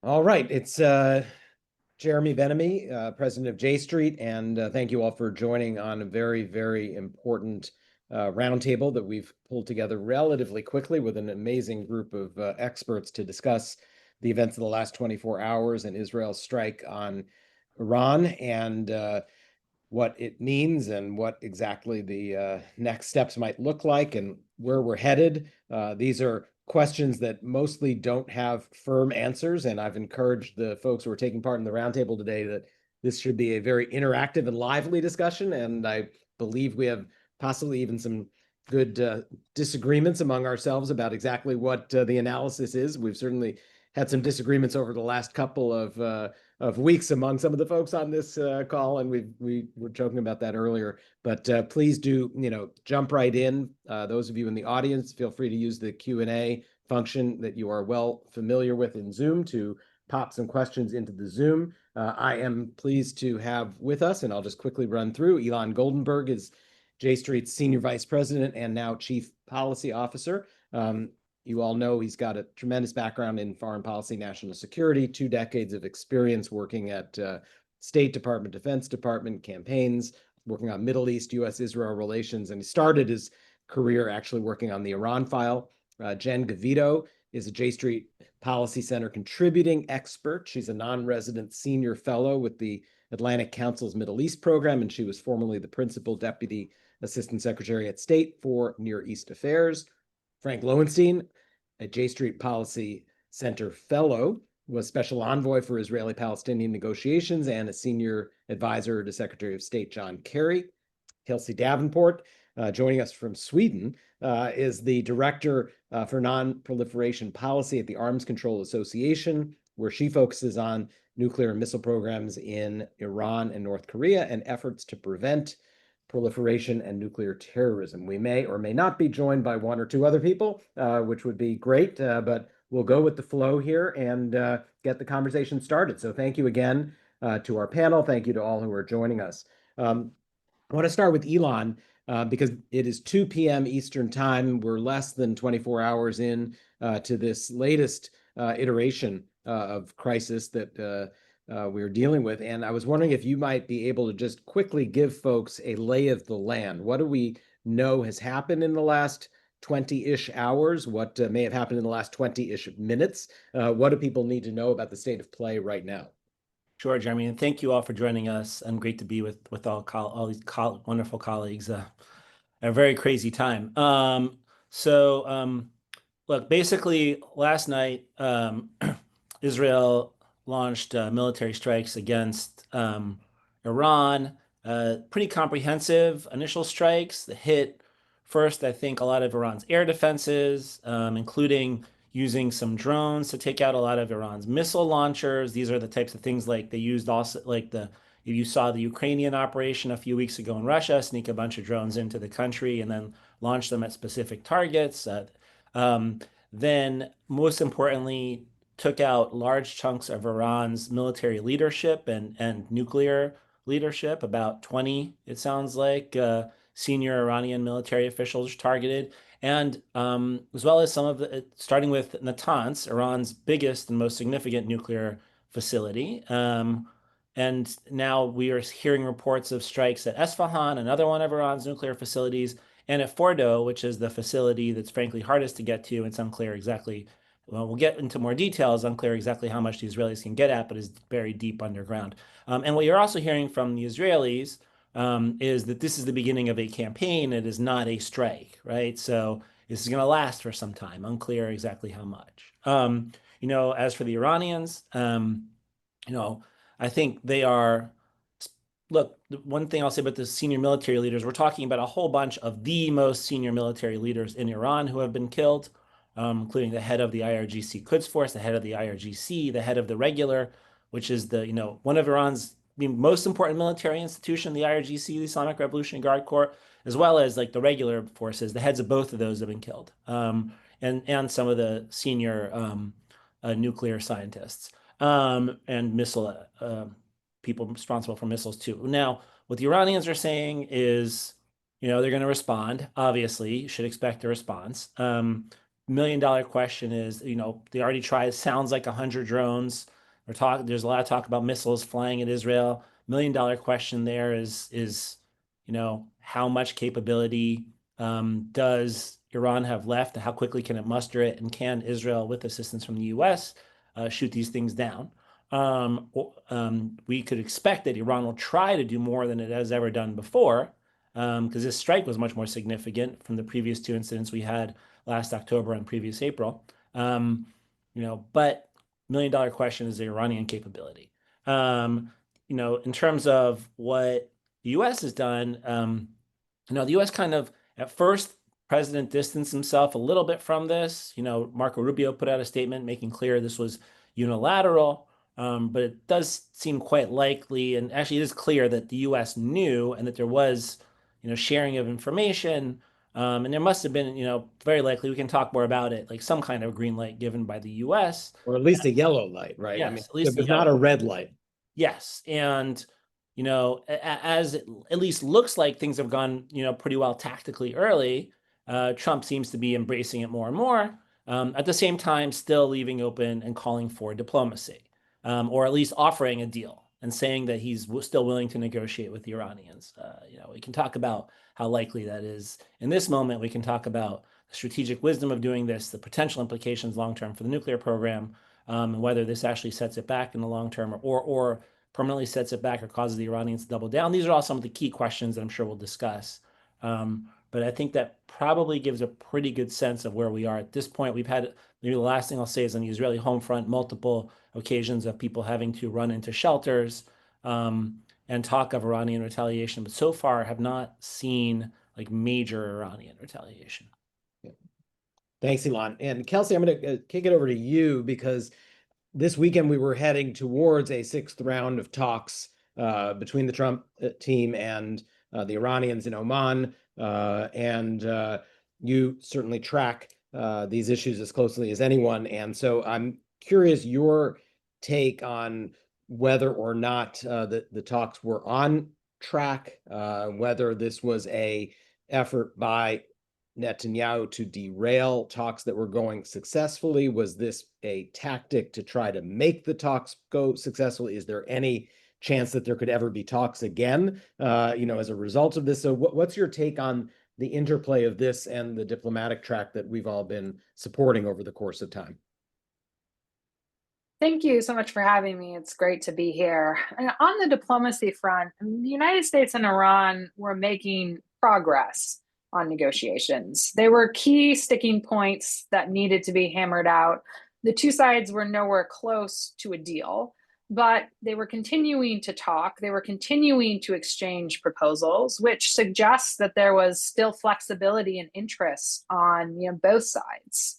All right, it's Jeremy Benamy, president of J Street, and thank you all for joining on a very, very important roundtable that we've pulled together relatively quickly with an amazing group of experts to discuss the events of the last 24 hours and Israel's strike on Iran and what it means and what exactly the next steps might look like and where we're headed. These are questions that mostly don't have firm answers, and I've encouraged the folks who are taking part in the roundtable today that this should be a very interactive and lively discussion, and I believe we have possibly even some good disagreements among ourselves about exactly what the analysis is. We've certainly had some disagreements over the last couple of weeks among some of the folks on this call, and we were joking about that earlier. But please do, jump right in. Those of you in the audience, feel free to use the Q&A function that you are well familiar with in Zoom to pop some questions into the Zoom. I am pleased to have with us, and I'll just quickly run through, Ilan Goldenberg is J Street's Senior Vice President and now Chief Policy Officer. You all know he's got a tremendous background in foreign policy, national security, 2 decades of experience working at State Department, Defense Department, campaigns, working on Middle East, U.S.-Israel relations, and he started his career actually working on the Iran file. Jen Gavito is a J Street Policy Center contributing expert. She's a non-resident senior fellow with the Atlantic Council's Middle East program, and she was formerly the principal deputy assistant secretary at State for Near East Affairs. Frank Lowenstein, a J Street Policy Center fellow, was special envoy for Israeli-Palestinian negotiations and a senior advisor to Secretary of State John Kerry. Kelsey Davenport, joining us from Sweden, is the director for Nonproliferation Policy at the Arms Control Association, where she focuses on nuclear and missile programs in Iran and North Korea and efforts to prevent proliferation and nuclear terrorism. We may or may not be joined by 1 or 2 other people, which would be great, but we'll go with the flow here and get the conversation started. So thank you again to our panel. Thank you to all who are joining us. I want to start with Ilan because it is 2 p.m. Eastern time. We're less than 24 hours in to this latest iteration of crisis that we're dealing with. And I was wondering if you might be able to just quickly give folks a lay of the land. What do we know has happened in the last 20-ish hours? What may have happened in the last 20-ish minutes? What do people need to know about the state of play right now? Sure, Jeremy, and thank you all for joining us. And great to be with all these wonderful colleagues. A very crazy time. Look, basically last night, Israel launched military strikes against Iran. Pretty comprehensive initial strikes that hit first, I think, a lot of Iran's air defenses, including using some drones to take out a lot of Iran's missile launchers. These are the types of things like they used also, like if you saw the Ukrainian operation a few weeks ago in Russia, sneak a bunch of drones into the country and then launch them at specific targets. Then, most importantly, took out large chunks of Iran's military leadership and nuclear leadership, about 20, it sounds like, senior Iranian military officials targeted, and as well as some of the, starting with Natanz, Iran's biggest and most significant nuclear facility. And now we are hearing reports of strikes at Esfahan, another one of Iran's nuclear facilities, and at Fordo, which is the facility that's frankly hardest to get to. It's unclear exactly, well, we'll get into more details, unclear exactly how much the Israelis can get at, but is buried deep underground. And what you're also hearing from the Israelis is that this is the beginning of a campaign. It is not a strike, right? So this is going to last for some time, unclear exactly how much. As for the Iranians, I think they are, look, one thing I'll say about the senior military leaders, we're talking about a whole bunch of the most senior military leaders in Iran who have been killed, including the head of the IRGC Quds Force, the head of the IRGC, the head of the Regular, which is one of Iran's most important military institution, the IRGC, the Islamic Revolutionary Guard Corps, as well as like the regular forces. The heads of both of those have been killed, and some of the senior nuclear scientists and missile people responsible for missiles too. Now, what the Iranians are saying is, they're going to respond. Obviously, you should expect a response. $1 million question is, they already tried, sounds like 100 drones There's a lot of talk about missiles flying at Israel. $1 million question there is how much capability does Iran have left, and how quickly can it muster it, and can Israel, with assistance from the U.S., shoot these things down? We could expect that Iran will try to do more than it has ever done before, because this strike was much more significant from the previous two incidents we had last October and previous April. But $1 million question is the Iranian capability. In terms of what the U.S. has done, the U.S. kind of, at first, President distanced himself a little bit from this. Marco Rubio put out a statement making clear this was unilateral, but it does seem quite likely, and actually it is clear that the U.S. knew and that there was, sharing of information, and there must have been, very likely, we can talk more about it, like some kind of green light given by the U.S. Or at least a yellow light, right? Yes, I mean, at least it was not a red light. Yes, and as it at least looks like things have gone, pretty well tactically early, Trump seems to be embracing it more and more. At the same time, still leaving open and calling for diplomacy, or at least offering a deal and saying that he's still willing to negotiate with the Iranians. We can talk about how likely that is. In this moment, we can talk about the strategic wisdom of doing this, the potential implications long-term for the nuclear program, and whether this actually sets it back in the long term or permanently sets it back or causes the Iranians to double down. These are all some of the key questions that I'm sure we'll discuss. But I think that probably gives a pretty good sense of where we are at this point. We've had, maybe the last thing I'll say is, on the Israeli home front, multiple occasions of people having to run into shelters, and talk of Iranian retaliation, but so far have not seen like major Iranian retaliation. Thanks, Ilan. And Kelsey, I'm going to kick it over to you, because this weekend we were heading towards a sixth round of talks between the Trump team and the Iranians in Oman. And you certainly track these issues as closely as anyone. And so I'm curious your take on whether or not the talks were on track, whether this was a effort by Netanyahu to derail talks that were going successfully. Was this a tactic to try to make the talks go successfully? Is there any chance that there could ever be talks again, as a result of this? So what's your take on the interplay of this and the diplomatic track that we've all been supporting over the course of time? Thank you so much for having me. It's great to be here. And on the diplomacy front, the United States and Iran were making progress on negotiations. They were key sticking points that needed to be hammered out. The two sides were nowhere close to a deal, but they were continuing to talk. They were continuing to exchange proposals, which suggests that there was still flexibility and interest on both sides.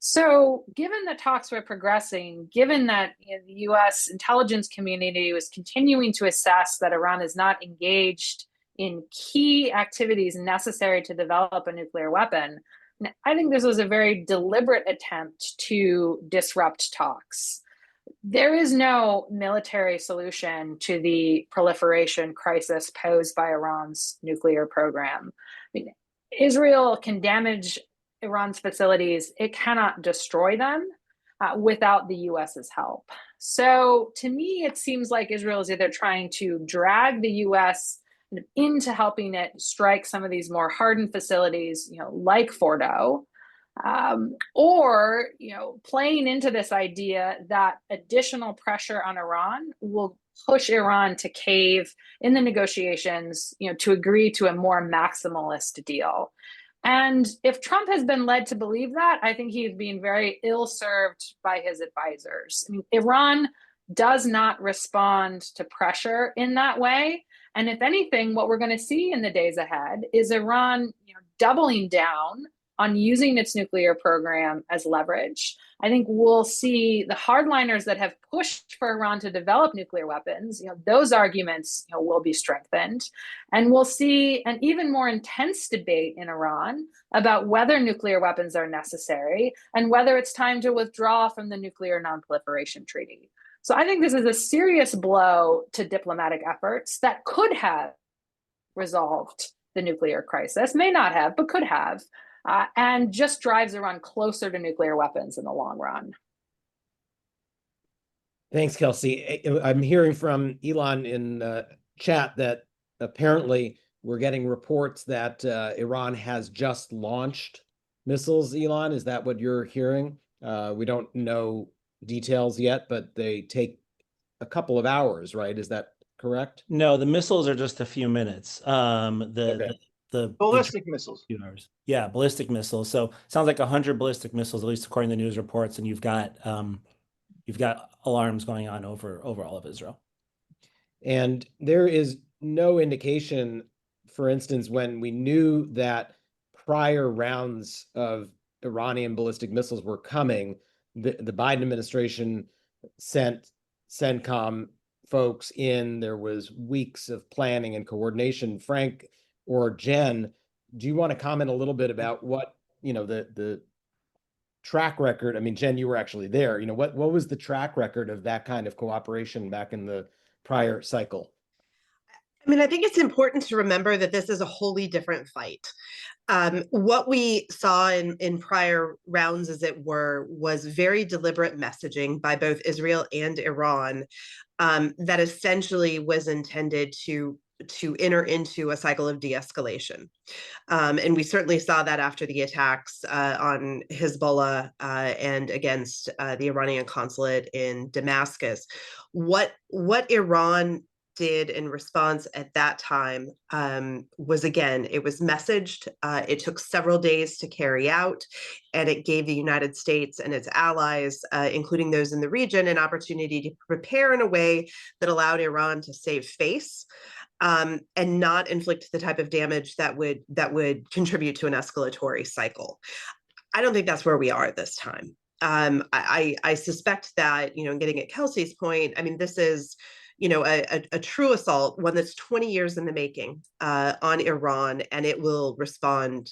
So given that talks were progressing, given that the U.S. intelligence community was continuing to assess that Iran is not engaged in key activities necessary to develop a nuclear weapon, I think this was a very deliberate attempt to disrupt talks. There is no military solution to the proliferation crisis posed by Iran's nuclear program. Israel can damage Iran's facilities. It cannot destroy them without the US's help. So to me, it seems like Israel is either trying to drag the US into helping it strike some of these more hardened facilities, like Fordo, or playing into this idea that additional pressure on Iran will push Iran to cave in the negotiations, to agree to a more maximalist deal. And if Trump has been led to believe that, I think he's being very ill-served by his advisors. I mean, Iran does not respond to pressure in that way. And if anything, what we're going to see in the days ahead is Iran, doubling down on using its nuclear program as leverage. I think we'll see the hardliners that have pushed for Iran to develop nuclear weapons, those arguments will be strengthened. And we'll see an even more intense debate in Iran about whether nuclear weapons are necessary and whether it's time to withdraw from the Nuclear Nonproliferation Treaty. So I think this is a serious blow to diplomatic efforts that could have resolved the nuclear crisis, may not have, but could have. And just drives Iran closer to nuclear weapons in the long run. Thanks, Kelsey. I'm hearing from Ilan in chat that apparently we're getting reports that Iran has just launched missiles. Ilan, is that what you're hearing? We don't know details yet, but they take a couple of hours, right? Is that correct? No, the missiles are just a few minutes. Okay. The Ballistic missiles. few hours. Yeah, ballistic missiles. So sounds like 100 ballistic missiles, at least according to news reports, and you've got alarms going on over all of Israel. And there is no indication, for instance, when we knew that prior rounds of Iranian ballistic missiles were coming, the Biden administration sent CENTCOM folks in. There was weeks of planning and coordination. Frank or Jen, do you want to comment a little bit about what, the track record? I mean, Jen, you were actually there. What was the track record of that kind of cooperation back in the prior cycle? I mean, I think it's important to remember that this is a wholly different fight. What we saw in prior rounds, as it were, was very deliberate messaging by both Israel and Iran that essentially was intended to enter into a cycle of de-escalation. And we certainly saw that after the attacks on Hezbollah and against the Iranian consulate in Damascus. What Iran did in response at that time was, again, it was messaged. It took several days to carry out, and it gave the United States and its allies, including those in the region, an opportunity to prepare in a way that allowed Iran to save face and not inflict the type of damage that would contribute to an escalatory cycle. I don't think that's where we are at this time. I suspect that, getting at Kelsey's point, I mean, this is a true assault, one that's 20 years in the making on Iran, and it will respond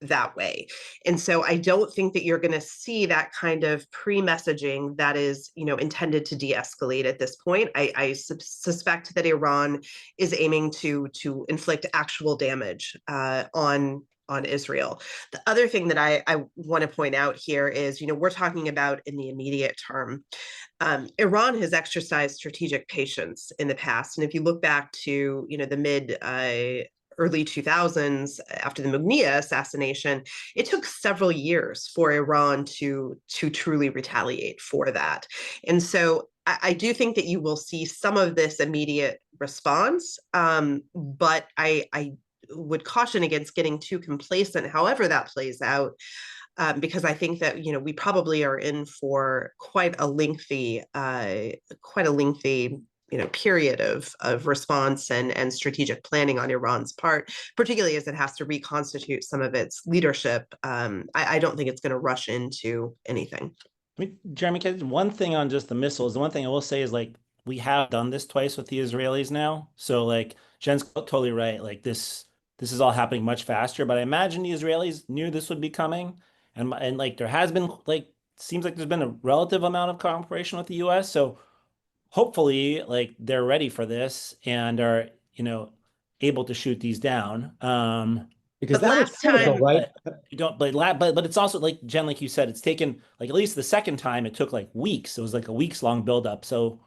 that way. And so I don't think that you're going to see that kind of pre-messaging that is, intended to de-escalate at this point. I suspect that Iran is aiming to inflict actual damage on Israel. The other thing that I want to point out here is, we're talking about in the immediate term. Iran has exercised strategic patience in the past. And if you look back to, the early 2000s, after the Mughniya assassination, it took several years for Iran to truly retaliate for that. And so I do think that you will see some of this immediate response, but I would caution against getting too complacent, however that plays out, because I think that we probably are in for quite a lengthy period of response and strategic planning on Iran's part, particularly as it has to reconstitute some of its leadership. I don't think it's going to rush into anything. I mean, Jeremy, one thing on just the missiles, the one thing I will say is, like, we have done this twice with the Israelis now. So, like, Jen's totally right. Like, this is all happening much faster, but I imagine the Israelis knew this would be coming. And like, there has been, like, seems like there's been a relative amount of cooperation with the US. So hopefully, like, they're ready for this and are, able to shoot these down. Because But that was last critical, time- right? But it's also, like, Jen, like you said, it's taken, like, at least the second time it took like weeks. It was like a weeks long buildup. So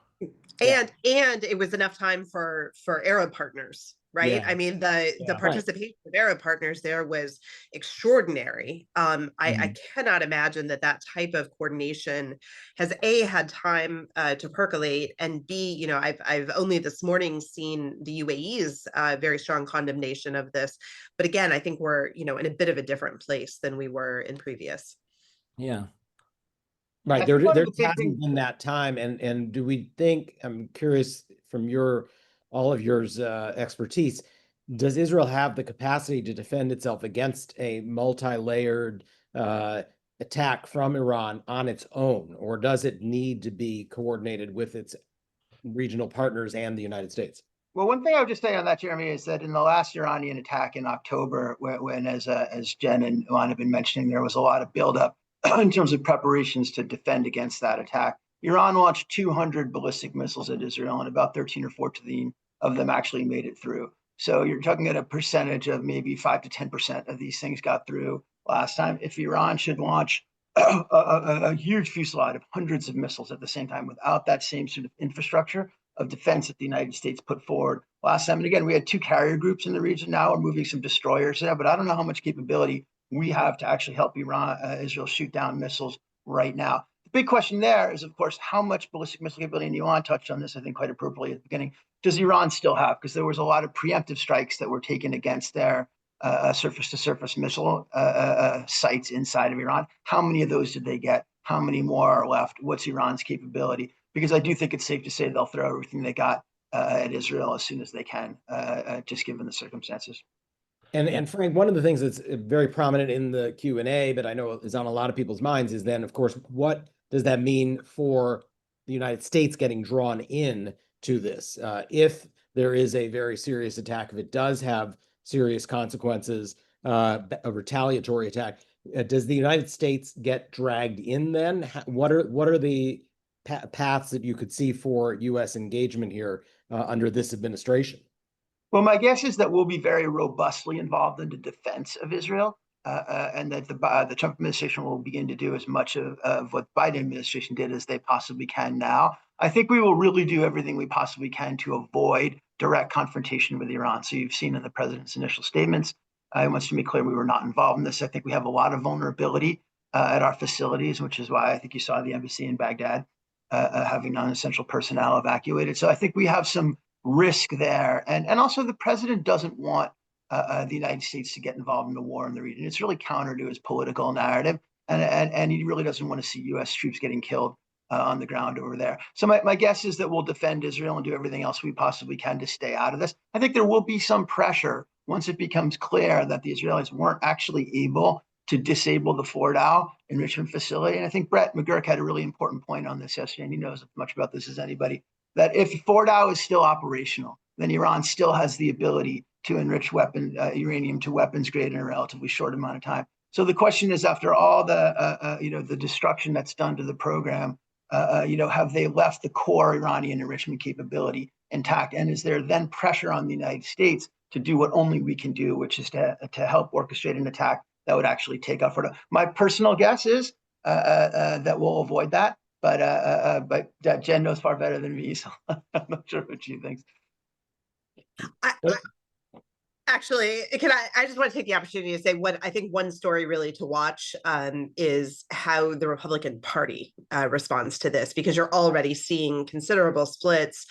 and it was enough time for Arab partners, right? Yeah. I mean, the participation of Arab partners there was extraordinary. I cannot imagine that type of coordination has had time to percolate, and B, I've only this morning seen the UAE's very strong condemnation of this. But again, I think we're in a bit of a different place than we were in previous. yeah. Right. There hasn't been that time. And do we think, I'm curious from all of yours expertise, does Israel have the capacity to defend itself against a multi-layered attack from Iran on its own, or does it need to be coordinated with its regional partners and the United States? Well, one thing I would just say on that, Jeremy, is that in the last Iranian attack in October, when as Jen and Ilan have been mentioning, there was a lot of buildup in terms of preparations to defend against that attack. Iran launched 200 ballistic missiles at Israel, and about 13 or 14 of them actually made it through. So you're talking at a percentage of maybe 5 to 10% of these things got through last time. If Iran should launch a huge fusillade of hundreds of missiles at the same time without that same sort of infrastructure of defense that the United States put forward last time. And again, we had 2 carrier groups in the region. Now we're moving some destroyers there, but I don't know how much capability we have to actually help Israel shoot down missiles right now. The big question there is, of course, how much ballistic missile capability, and Ilan touched on this, I think, quite appropriately at the beginning, does Iran still have? Because there was a lot of preemptive strikes that were taken against their surface-to-surface missile sites inside of Iran. How many of those did they get? How many more are left? What's Iran's capability? Because I do think it's safe to say they'll throw everything they got at Israel as soon as they can, just given the circumstances. And Frank, one of the things that's very prominent in the Q&A, but I know is on a lot of people's minds, is then, of course, what does that mean for the United States getting drawn in to this? If there is a very serious attack, if it does have serious consequences, a retaliatory attack, does the United States get dragged in then? What are the paths that you could see for U.S. engagement here under this administration? Well, my guess is that we'll be very robustly involved in the defense of Israel, and that the Trump administration will begin to do as much of what the Biden administration did as they possibly can now. I think we will really do everything we possibly can to avoid direct confrontation with Iran. So you've seen in the president's initial statements, he wants to make clear we were not involved in this. I think we have a lot of vulnerability at our facilities, which is why I think you saw the embassy in Baghdad having non-essential personnel evacuated. So I think we have some risk there. And also the president doesn't want the United States to get involved in the war in the region. It's really counter to his political narrative. And he really doesn't want to see U.S. troops getting killed on the ground over there. So my guess is that we'll defend Israel and do everything else we possibly can to stay out of this. I think there will be some pressure once it becomes clear that the Israelis weren't actually able to disable the Fordow enrichment facility. And I think Brett McGurk had a really important point on this yesterday, and he knows as much about this as anybody, that if Fordow is still operational, then Iran still has the ability to enrich uranium to weapons grade in a relatively short amount of time. So the question is, after all the destruction that's done to the program, have they left the core Iranian enrichment capability intact? And is there then pressure on the United States to do what only we can do, which is to help orchestrate an attack that would actually take out Fordow? My personal guess is that we'll avoid that. But Jen knows far better than me, so I'm not sure what she thinks. Actually, I just want to take the opportunity to say I think one story really to watch is how the Republican Party responds to this, because you're already seeing considerable splits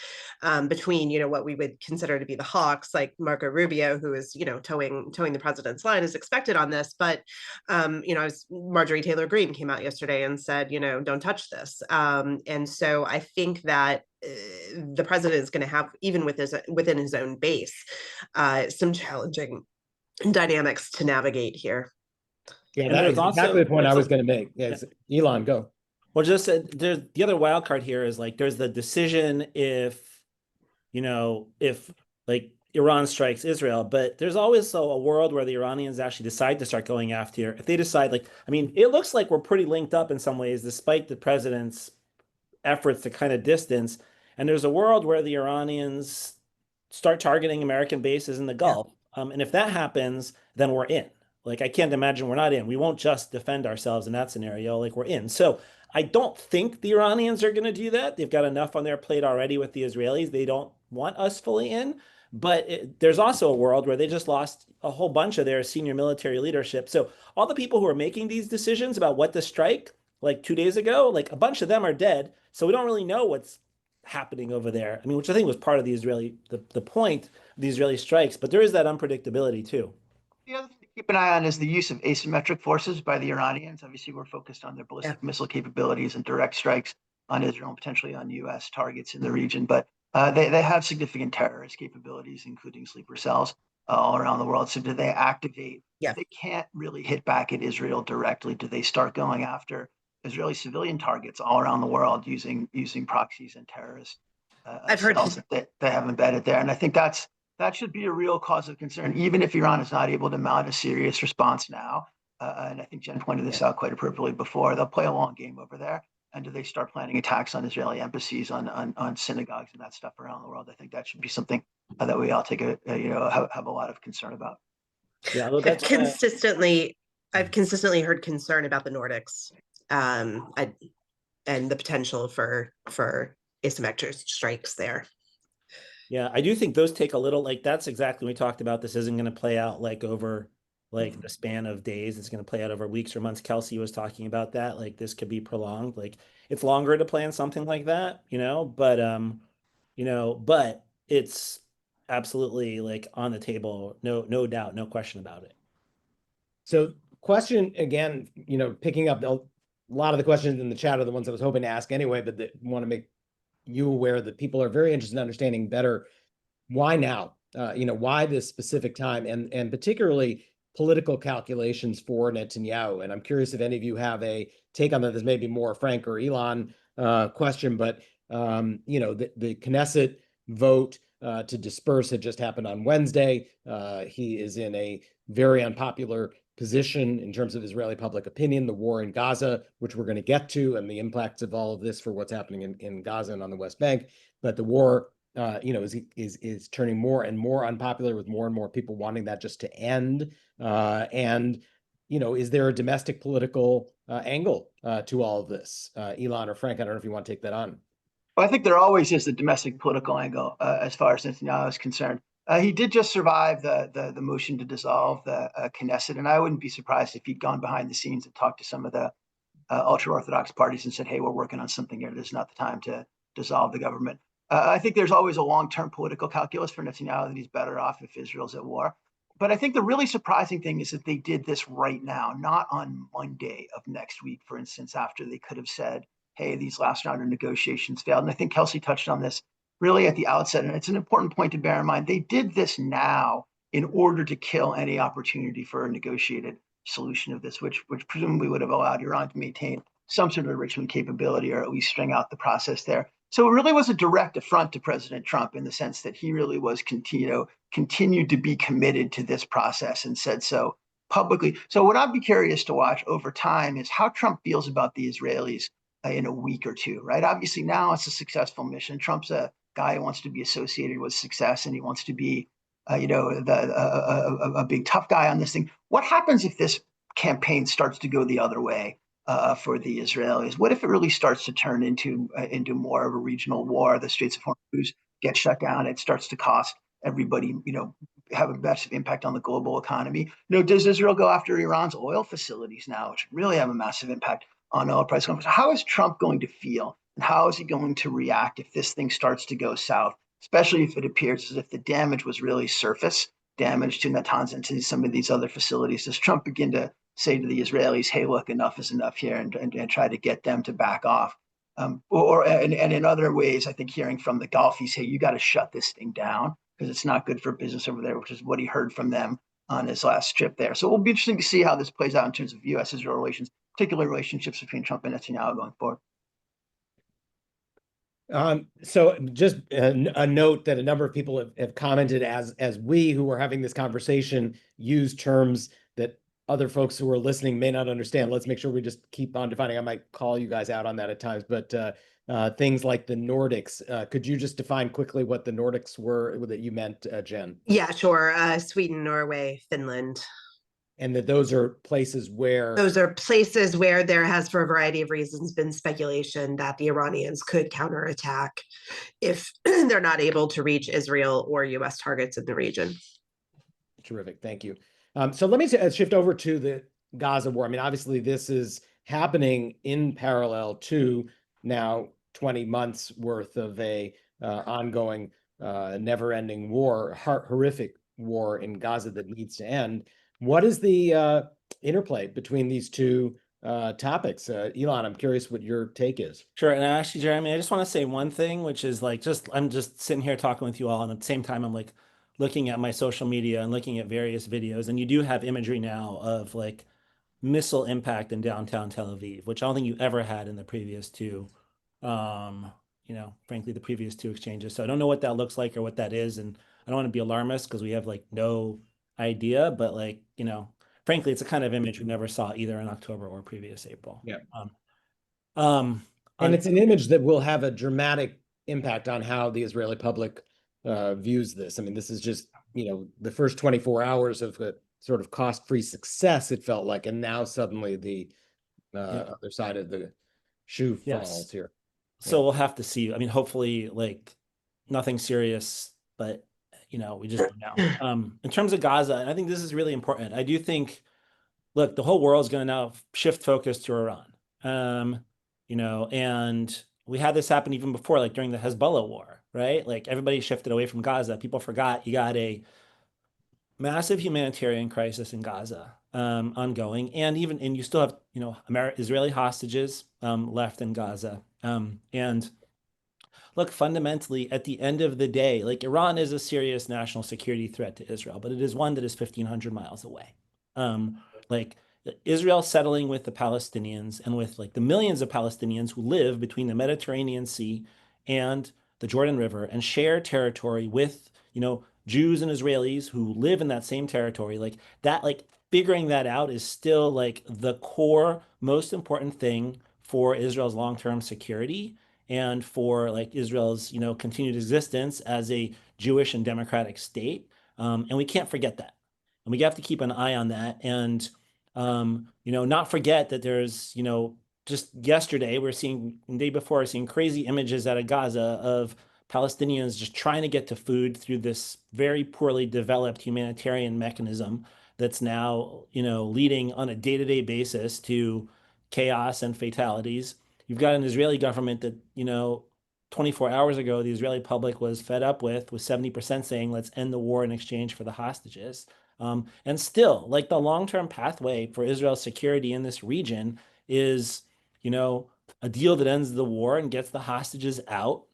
between, what we would consider to be the hawks, like Marco Rubio, who is, towing the president's line as expected on this. But, Marjorie Taylor Greene came out yesterday and said, don't touch this. And so I think that the president is going to have, even within his own base, some challenging dynamics to navigate here. Yeah, that is exactly the point I was going to make. Yes, Ilan, go. Well, just there's the other wild card here is there's the decision if Iran strikes Israel, but there's always a world where the Iranians actually decide to start going after. If they decide, it looks like we're pretty linked up in some ways, despite the president's efforts to kind of distance. And there's a world where the Iranians start targeting American bases in the Gulf. Yeah. And if that happens, then we're in. I can't imagine we're not in. We won't just defend ourselves in that scenario. We're in. So I don't think the Iranians are going to do that. They've got enough on their plate already with the Israelis. They don't want us fully in. But there's also a world where they just lost a whole bunch of their senior military leadership. So all the people who are making these decisions about what to strike, 2 days ago, a bunch of them are dead. So we don't really know what's happening over there. Which I think was part of the point of the Israeli strikes. But there is that unpredictability too. The other thing to keep an eye on is the use of asymmetric forces by the Iranians. Obviously, we're focused on their ballistic missile capabilities and direct strikes on Israel and potentially on U.S. targets in the region. But they have significant terrorist capabilities, including sleeper cells all around the world. So do they activate? Yeah. They can't really hit back at Israel directly. Do they start going after Israeli civilian targets all around the world using proxies and terrorist cells that they have embedded there? And I think that should be a real cause of concern, even if Iran is not able to mount a serious response now. And I think Jen pointed this out quite appropriately before. They'll play a long game over there. And do they start planning attacks on Israeli embassies, on synagogues and that stuff around the world? I think that should be something that we all take have a lot of concern about. Yeah, I've consistently heard concern about the Nordics and the potential for asymmetric strikes there. Yeah, I do think those take a little, like, that's exactly what we talked about. This isn't going to play out like over like the span of days. It's going to play out over weeks or months. Kelsey was talking about that. Like, this could be prolonged. Like, it's longer to plan something like that, but it's absolutely like on the table. No doubt, no question about it. So question again, picking up a lot of the questions in the chat are the ones I was hoping to ask anyway, but that want to make you aware that people are very interested in understanding better why now, why this specific time, and particularly political calculations for Netanyahu. And I'm curious if any of you have a take on that. This may be more Frank or Ilan question, but the Knesset vote to disperse had just happened on Wednesday. He is in a very unpopular position in terms of Israeli public opinion, the war in Gaza, which we're going to get to, and the impacts of all of this for what's happening in Gaza and on the West Bank. But the war, is turning more and more unpopular, with more and more people wanting that just to end. Is there a domestic political angle to all of this? Ilan or Frank, I don't know if you want to take that on. Well, I think there always is a domestic political angle as far as Netanyahu is concerned. He did just survive the motion to dissolve the Knesset, and I wouldn't be surprised if he'd gone behind the scenes and talked to some of the ultra-Orthodox parties and said, hey, we're working on something here. This is not the time to dissolve the government. I think there's always a long-term political calculus for Netanyahu that he's better off if Israel's at war. But I think the really surprising thing is that they did this right now, not on Monday of next week, for instance, after they could have said, hey, these last round of negotiations failed. And I think Kelsey touched on this really at the outset, and it's an important point to bear in mind. They did this now in order to kill any opportunity for a negotiated solution of this, which presumably would have allowed Iran to maintain some sort of enrichment capability, or at least string out the process there. So it really was a direct affront to President Trump in the sense that he really was continued to be committed to this process and said so publicly. So what I'd be curious to watch over time is how Trump feels about the Israelis in a week or two, right? Obviously now it's a successful mission. Trump's a guy who wants to be associated with success, and he wants to be, a big tough guy on this thing. What happens if this campaign starts to go the other way for the Israelis? What if it really starts to turn into more of a regional war? The Straits of Hormuz get shut down. It starts to cost everybody, have a massive impact on the global economy. Does Israel go after Iran's oil facilities now, which really have a massive impact on oil price? How is Trump going to feel, and how is he going to react if this thing starts to go south, especially if it appears as if the damage was really surface damage to Natanz and to some of these other facilities? Does Trump begin to say to the Israelis, hey, look, enough is enough here, and try to get them to back off? And in other ways, I think hearing from the Gulf, he's, hey, you got to shut this thing down because it's not good for business over there, which is what he heard from them on his last trip there. So it will be interesting to see how this plays out in terms of U.S.-Israel relations, particular relationships between Trump and Netanyahu going forward. So just a note that a number of people have commented as we who are having this conversation use terms that other folks who are listening may not understand. Let's make sure we just keep on defining. I might call you guys out on that at times, but things like the Nordics. Could you just define quickly what the Nordics were that you meant, Jen? Yeah, sure. Sweden, Norway, Finland. And that those are places where there has, for a variety of reasons, been speculation that the Iranians could counterattack if they're not able to reach Israel or U.S. targets in the region. Terrific. Thank you. So let me shift over to the Gaza war. I mean, obviously, this is happening in parallel to now 20 months worth of a ongoing, never-ending war, horrific war in Gaza that needs to end. What is the interplay between these two topics? Ilan, I'm curious what your take is. Sure. And actually, Jeremy, I just want to say one thing, which is like, I'm just sitting here talking with you all, and at the same time, I'm like looking at my social media and looking at various videos, and you do have imagery now of like missile impact in downtown Tel Aviv, which I don't think you ever had in the previous two, frankly, the previous two exchanges. So I don't know what that looks like or what that is, and I don't want to be alarmist because we have like no idea, but like, frankly, it's a kind of image we never saw either in October or previous April. Yeah. And it's an image that will have a dramatic impact on how the Israeli public views this. I mean, this is just, the first 24 hours of a sort of cost-free success, it felt like, and now suddenly the other side of the shoe falls here. So we'll have to see. I mean, hopefully, like nothing serious, but we just don't know. In terms of Gaza, and I think this is really important. I do think, look, the whole world is going to now shift focus to Iran. And we had this happen even before, like during the Hezbollah war, right? Like everybody shifted away from Gaza. People forgot you got a massive humanitarian crisis in Gaza ongoing, and you still have Israeli hostages left in Gaza. And look, fundamentally, at the end of the day, like Iran is a serious national security threat to Israel, but it is one that is 1,500 miles away. Like Israel settling with the Palestinians and with like the millions of Palestinians who live between the Mediterranean Sea and the Jordan River and share territory with, Jews and Israelis who live in that same territory, like that, like figuring that out is still like the core, most important thing for Israel's long-term security and for like Israel's, continued existence as a Jewish and democratic state. And we can't forget that. And we have to keep an eye on that. And, not forget that there's, just yesterday, the day before, seeing crazy images out of Gaza of Palestinians just trying to get to food through this very poorly developed humanitarian mechanism that's now, leading on a day-to-day basis to chaos and fatalities. You've got an Israeli government that, 24 hours ago, the Israeli public was fed up with 70% saying, let's end the war in exchange for the hostages. And still, like the long-term pathway for Israel's security in this region is, a deal that ends the war and gets the hostages out,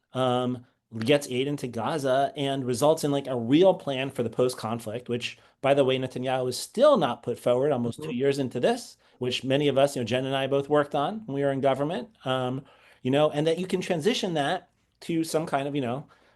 gets aid into Gaza, and results in like a real plan for the post-conflict, which, by the way, Netanyahu has still not put forward almost 2 years into this, which many of us, Jen and I both worked on when we were in government, and that you can transition that to some kind of,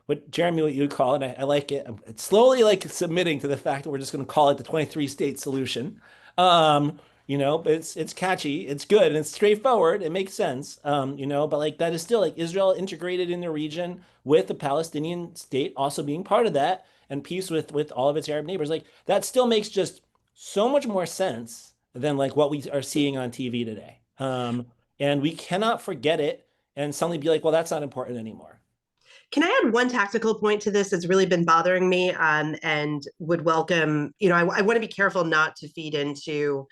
what you would call it, I like it. It's slowly like submitting to the fact that we're just going to call it the 23-state solution. But it's catchy, it's good, and it's straightforward. It makes sense. But like that is still like Israel integrated in the region with the Palestinian state also being part of that and peace with all of its Arab neighbors. Like that still makes just so much more sense than like what we are seeing on TV today. And we cannot forget it and suddenly be like, well, that's not important anymore. Can I add one tactical point to this that's really been bothering me and would welcome, I want to be careful not to feed into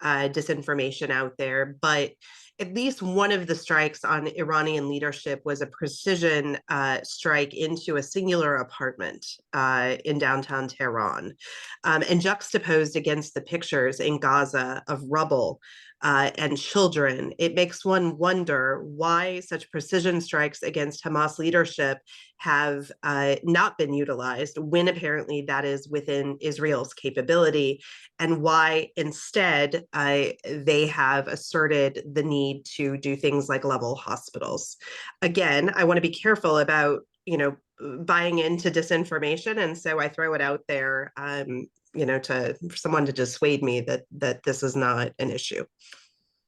disinformation out there, but at least one of the strikes on Iranian leadership was a precision strike into a singular apartment in downtown Tehran, and juxtaposed against the pictures in Gaza of rubble and children, it makes one wonder why such precision strikes against Hamas leadership have not been utilized when apparently that is within Israel's capability, and why instead they have asserted the need to do things like level hospitals. Again, I want to be careful about, buying into disinformation, and so I throw it out there, for someone to dissuade me that this is not an issue.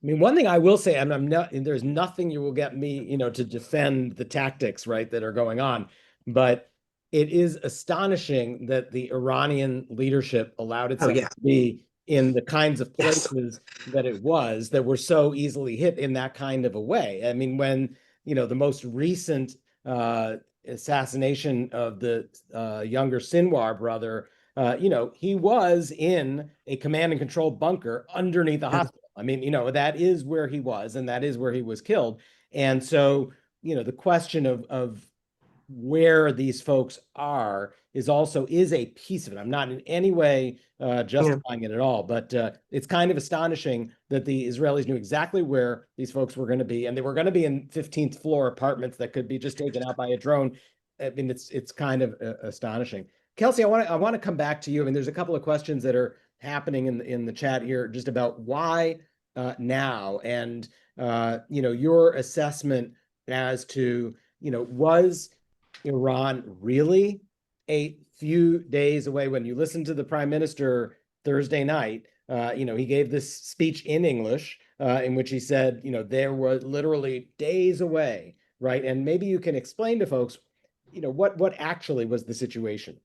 I mean, one thing I will say, I'm not, there's nothing you will get me, to defend the tactics, right, that are going on. But it is astonishing that the Iranian leadership allowed itself to be in the kinds of places that it was, that were so easily hit in that kind of a way. I mean, when, the most recent assassination of the younger Sinwar brother, he was in a command and control bunker underneath the hospital. I mean, that is where he was, and that is where he was killed. And so, the question of where these folks are is a piece of it. I'm not in any way justifying it at all, but it's kind of astonishing that the Israelis knew exactly where these folks were going to be, and they were going to be in 15th floor apartments that could be just taken out by a drone. I mean, it's kind of astonishing. Kelsey, I want to come back to you. I mean, there's a couple of questions that are happening in the chat here just about why now, and your assessment as to was Iran really a few days away? When you listen to the prime minister Thursday night, he gave this speech in English in which he said, there were literally days away, right? And maybe you can explain to folks, what actually was the situation.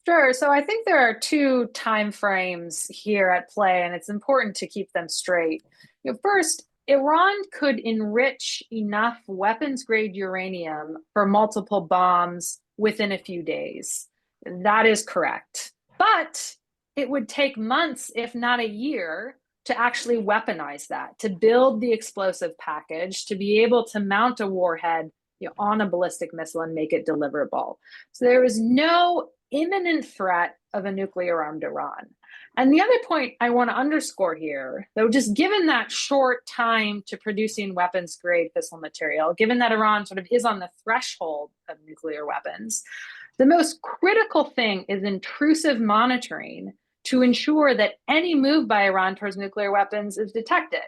Sure. So I think there are two time frames here at play, and it's important to keep them straight. First, Iran could enrich enough weapons-grade uranium for multiple bombs within a few days. That is correct. But it would take months, if not a year, to actually weaponize that, to build the explosive package, to be able to mount a warhead on a ballistic missile and make it deliverable. So there is no imminent threat of a nuclear-armed Iran. And the other point I want to underscore here, though, just given that short time to producing weapons-grade fissile material, given that Iran sort of is on the threshold of nuclear weapons, the most critical thing is intrusive monitoring to ensure that any move by Iran towards nuclear weapons is detected.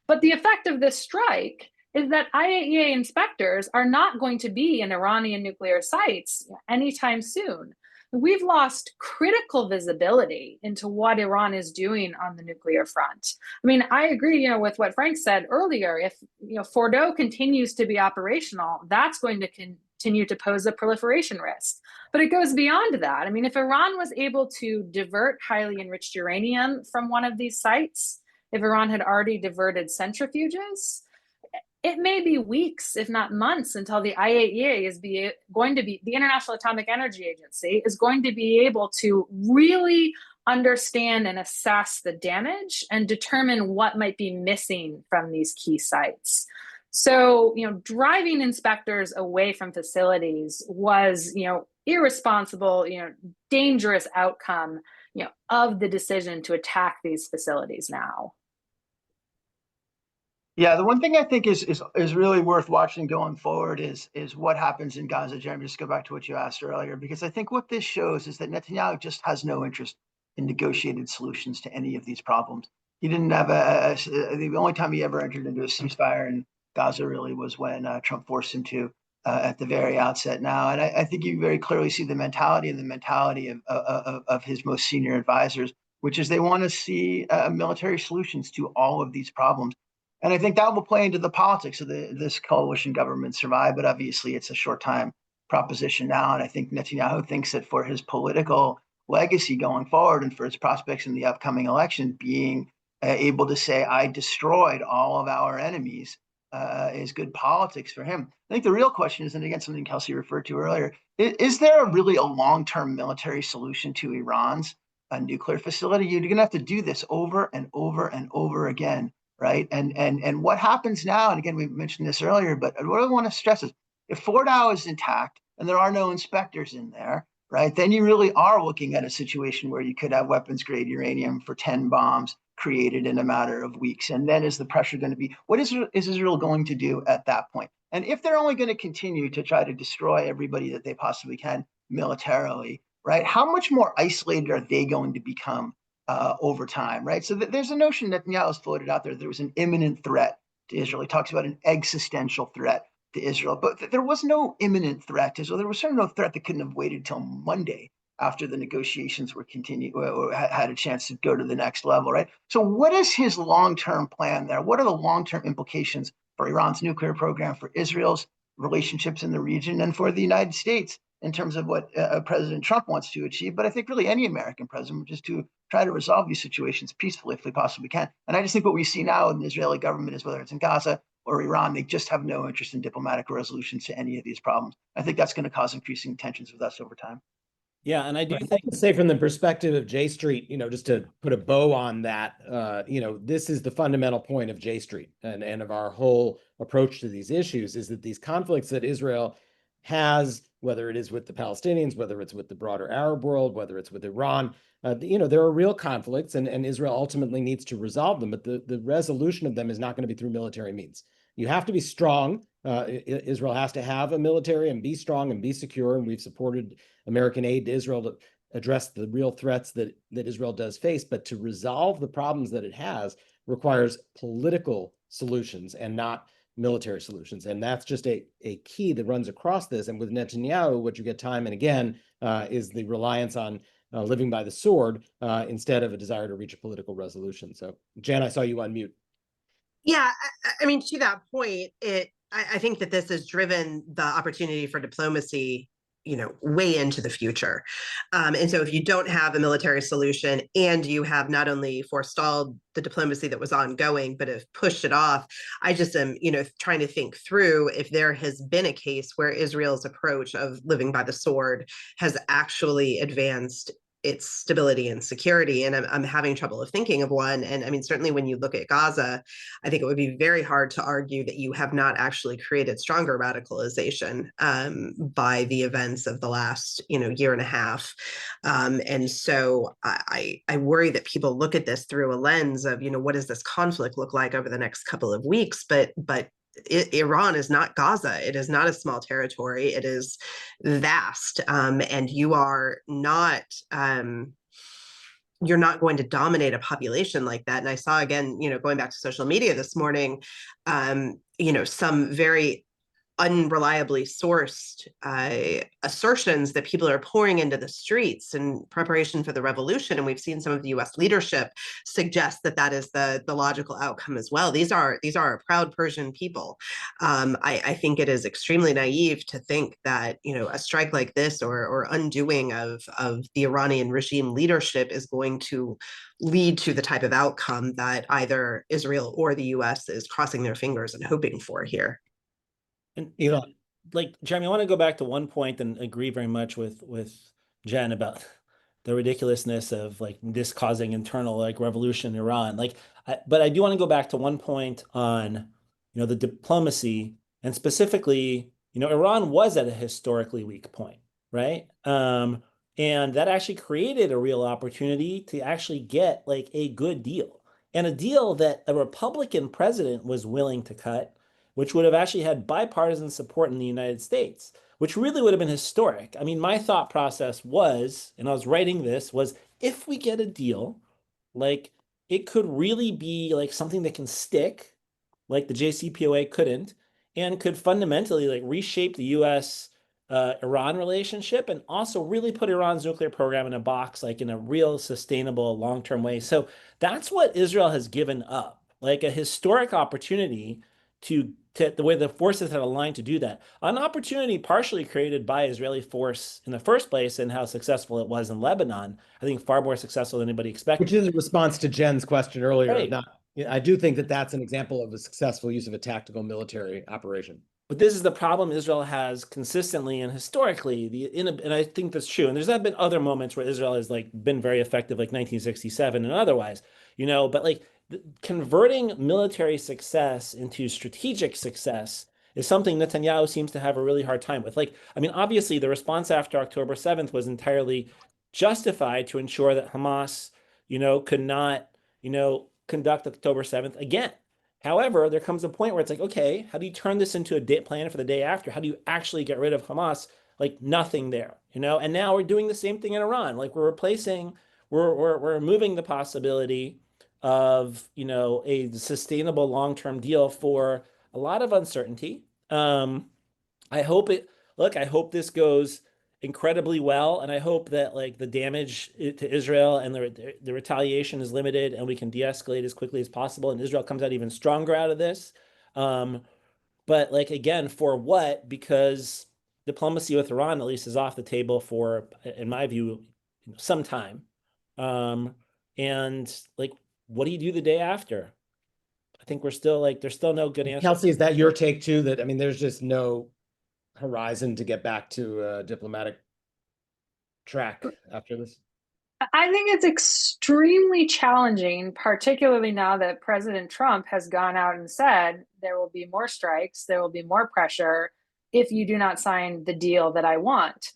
But the effect of this strike is that IAEA inspectors are not going to be in Iranian nuclear sites anytime soon. We've lost critical visibility into what Iran is doing on the nuclear front. I mean, I agree, with what Frank said earlier. If Fordo continues to be operational, that's going to continue to pose a proliferation risk. But it goes beyond that. I mean, if Iran was able to divert highly enriched uranium from one of these sites, if Iran had already diverted centrifuges, it may be weeks, if not months, until the IAEA is the International Atomic Energy Agency is going to be able to really understand and assess the damage and determine what might be missing from these key sites. So, driving inspectors away from facilities was, irresponsible, dangerous outcome, of the decision to attack these facilities now. Yeah, the one thing I think is really worth watching going forward is what happens in Gaza, Jeremy. Just go back to what you asked earlier, because I think what this shows is that Netanyahu just has no interest in negotiated solutions to any of these problems. He didn't have the only time he ever entered into a ceasefire in Gaza really was when Trump forced him to at the very outset now. And I think you very clearly see the mentality of his most senior advisors, which is they want to see military solutions to all of these problems. And I think that will play into the politics of this coalition government survive, but obviously it's a short time proposition now. And I think Netanyahu thinks that for his political legacy going forward and for his prospects in the upcoming election, being able to say, I destroyed all of our enemies is good politics for him. I think the real question is, and again, something Kelsey referred to earlier, is there really a long-term military solution to Iran's nuclear facility? You're going to have to do this over and over and over again. Right. And what happens now, and again, we mentioned this earlier, but what I want to stress is if Fordow is intact and there are no inspectors in there, right, then you really are looking at a situation where you could have weapons grade uranium for 10 bombs created in a matter of weeks. And then is the pressure going to be, what is Israel going to do at that point? And if they're only going to continue to try to destroy everybody that they possibly can militarily, right, how much more isolated are they going to become over time, right? So there's a notion that Netanyahu has floated out there. There was an imminent threat to Israel. He talks about an existential threat to Israel, but there was no imminent threat to Israel. There was certainly no threat that couldn't have waited till Monday after the negotiations were continued or had a chance to go to the next level, right? So what is his long-term plan there? What are the long-term implications for Iran's nuclear program, for Israel's relationships in the region, and for the United States in terms of what President Trump wants to achieve, but I think really any American president, which is to try to resolve these situations peacefully if we possibly can. And I just think what we see now in the Israeli government is whether it's in Gaza or Iran, they just have no interest in diplomatic resolution to any of these problems. I think that's going to cause increasing tensions with us over time. Yeah, and I do think, to say from the perspective of J Street, just to put a bow on that, this is the fundamental point of J Street and of our whole approach to these issues, is that these conflicts that Israel has, whether it is with the Palestinians, whether it's with the broader Arab world, whether it's with Iran, there are real conflicts, and Israel ultimately needs to resolve them. But the resolution of them is not going to be through military means. You have to be strong. Israel has to have a military and be strong and be secure. And we've supported American aid to Israel to address the real threats that Israel does face. But to resolve the problems that it has requires political solutions and not military solutions. And that's just a key that runs across this. And with Netanyahu, what you get time and again is the reliance on living by the sword instead of a desire to reach a political resolution. So, Jan, I saw you on mute. Yeah, I mean, to that point, I think that this has driven the opportunity for diplomacy, way into the future. And so if you don't have a military solution and you have not only forestalled the diplomacy that was ongoing, but have pushed it off, I just am, trying to think through if there has been a case where Israel's approach of living by the sword has actually advanced its stability and security. And I'm having trouble of thinking of one. And I mean, certainly when you look at Gaza, I think it would be very hard to argue that you have not actually created stronger radicalization by the events of the last, year and a half. And so I worry that people look at this through a lens of, what does this conflict look like over the next couple of weeks? But Iran is not Gaza. It is not a small territory. It is vast, and you are not. You're not going to dominate a population like that. And I saw again, going back to social media this morning, some very unreliably sourced assertions that people are pouring into the streets in preparation for the revolution. And we've seen some of the US leadership suggest that that is the logical outcome as well. These are a proud Persian people. I think it is extremely naive to think that, a strike like this or undoing of the Iranian regime leadership is going to lead to the type of outcome that either Israel or the US is crossing their fingers and hoping for here. And Ilan, Jeremy, I want to go back to one point and agree very much with Jen about the ridiculousness of this causing internal revolution in Iran. But I do want to go back to one point on the diplomacy, and specifically Iran was at a historically weak point, right? And that actually created a real opportunity to actually get a good deal, and a deal that a Republican president was willing to cut, which would have actually had bipartisan support in the United States, which really would have been historic. I mean, my thought process was, and I was writing this, was if we get a deal, it could really be something that can stick, like the JCPOA couldn't, and could fundamentally reshape the US Iran relationship, and also really put Iran's nuclear program in a box, in a real sustainable long-term way. So that's what Israel has given up, a historic opportunity to the way the forces have aligned to do that. An opportunity partially created by Israeli force in the first place, and how successful it was in Lebanon. I think far more successful than anybody expected. Which is a response to Jen's question earlier. Right. I do think that that's an example of a successful use of a tactical military operation. But this is the problem Israel has consistently and historically, and I think that's true. And there's not been other moments where Israel has been very effective, like 1967 and otherwise, but converting military success into strategic success is something Netanyahu seems to have a really hard time with. Obviously the response after October 7th was entirely justified to ensure that Hamas, could not, conduct October 7th again. However, there comes a point where it's okay, how do you turn this into a plan for the day after? How do you actually get rid of Hamas? Nothing there, And now we're doing the same thing in Iran. We're removing the possibility of a sustainable long-term deal for a lot of uncertainty. I hope this goes incredibly well, and I hope that the damage to Israel and the retaliation is limited, and we can de-escalate as quickly as possible, and Israel comes out even stronger out of this. But again, for what? Because diplomacy with Iran at least is off the table for, in my view, some time. And what do you do the day after? I think we're still there's still no good answer. Kelsey, is that your take too? That there's just no horizon to get back to a diplomatic track after this? I think it's extremely challenging, particularly now that President Trump has gone out and said there will be more strikes, there will be more pressure if you do not sign the deal that I want.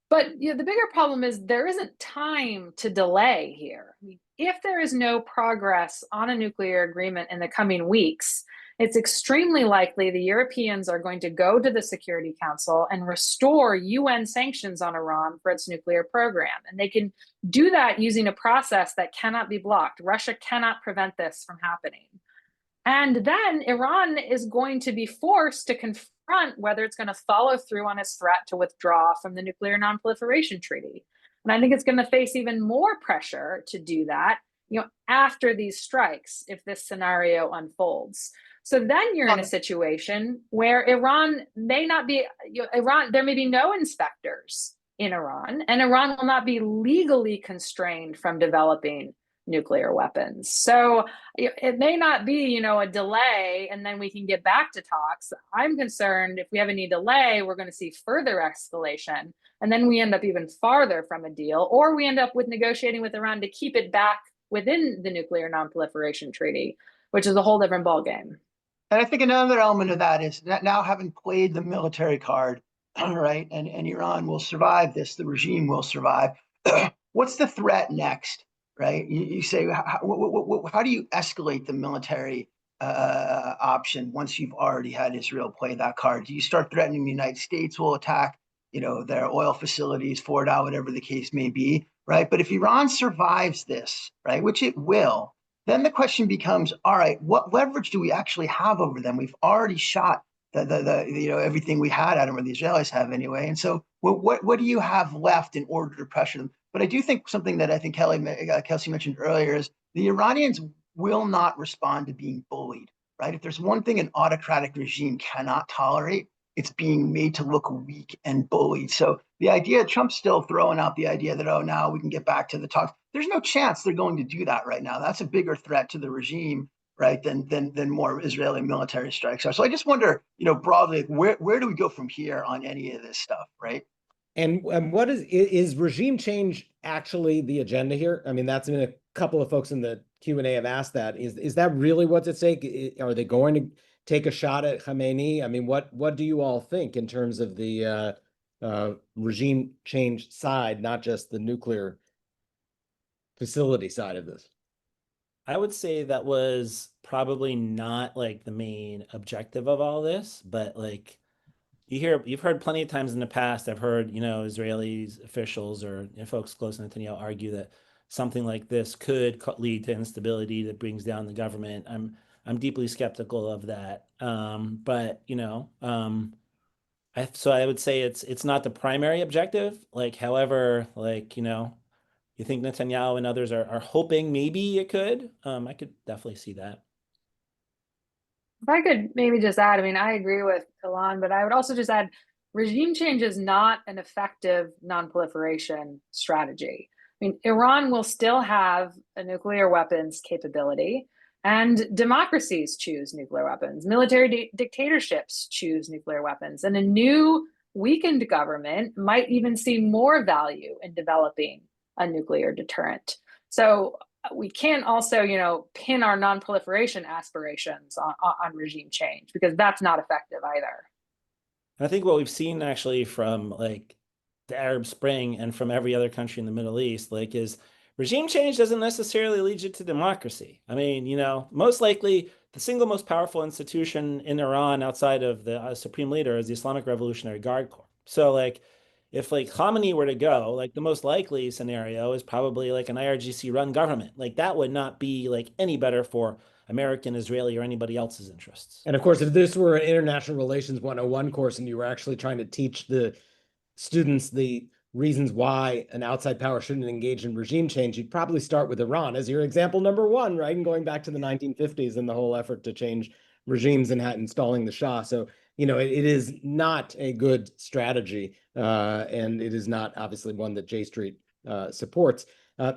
But the bigger problem is there isn't time to delay here. If there is no progress on a nuclear agreement in the coming weeks, it's extremely likely the Europeans are going to go to the Security Council and restore UN sanctions on Iran for its nuclear program. And they can do that using a process that cannot be blocked. Russia cannot prevent this from happening. And then Iran is going to be forced to confront whether it's going to follow through on its threat to withdraw from the Nuclear Nonproliferation Treaty. And I think it's going to face even more pressure to do that, after these strikes, if this scenario unfolds. So then you're in a situation where Iran may not be, there may be no inspectors in Iran, and Iran will not be legally constrained from developing nuclear weapons. So it may not be, a delay and then we can get back to talks. I'm concerned if we have any delay, we're going to see further escalation. And then we end up even farther from a deal, or we end up with negotiating with Iran to keep it back within the nuclear non-proliferation treaty, which is a whole different ballgame. And I think another element of that is that now having played the military card, right, and Iran will survive this, the regime will survive. What's the threat next, right? You say, how do you escalate the military option once you've already had Israel play that card? Do you start threatening the United States will attack, their oil facilities, Fordow, whatever the case may be, right? But if Iran survives this, right, which it will, then the question becomes, all right, what leverage do we actually have over them? We've already shot the everything we had at them, or the Israelis have anyway. And so what do you have left in order to pressure them? But I do think something that I think Kelsey mentioned earlier is the Iranians will not respond to being bullied, right? If there's one thing an autocratic regime cannot tolerate, it's being made to look weak and bullied. So the idea, Trump's still throwing out the idea that, oh, now we can get back to the talks. There's no chance they're going to do that right now. That's a bigger threat to the regime, right, than more Israeli military strikes are. So I just wonder, broadly, where do we go from here on any of this stuff, right? And what is regime change actually the agenda here? I mean, that's been a couple of folks in the Q&A have asked that. Is that really what's at stake? Are they going to take a shot at Khamenei? I mean, what do you all think in terms of the regime change side, not just the nuclear facility side of this? I would say that was probably not like the main objective of all this, but like you've heard plenty of times in the past, I've heard, Israelis officials or folks close to Netanyahu argue that something like this could lead to instability that brings down the government. I'm deeply skeptical of that. But so I would say it's not the primary objective. Like, however, like, you think Netanyahu and others are hoping maybe it could. I could definitely see that. If I could maybe just add, I mean, I agree with Ilan, but I would also just add regime change is not an effective non-proliferation strategy. I mean, Iran will still have a nuclear weapons capability, and democracies choose nuclear weapons. Military dictatorships choose nuclear weapons, and a new weakened government might even see more value in developing a nuclear deterrent. So we can't also, pin our non-proliferation aspirations on regime change, because that's not effective either. I think what we've seen actually from like the Arab Spring and from every other country in the Middle East, like, is regime change doesn't necessarily lead you to democracy. I mean, most likely the single most powerful institution in Iran outside of the supreme leader is the Islamic Revolutionary Guard Corps. So like, if like Khamenei were to go, like the most likely scenario is probably like an IRGC run government. Like that would not be like any better for American, Israeli, or anybody else's interests. And of course, if this were an international relations 101 course and you were actually trying to teach the students the reasons why an outside power shouldn't engage in regime change, you'd probably start with Iran as your example number one, right? And going back to the 1950s and the whole effort to change regimes and installing the Shah. So, it is not a good strategy, and it is not obviously one that J Street supports.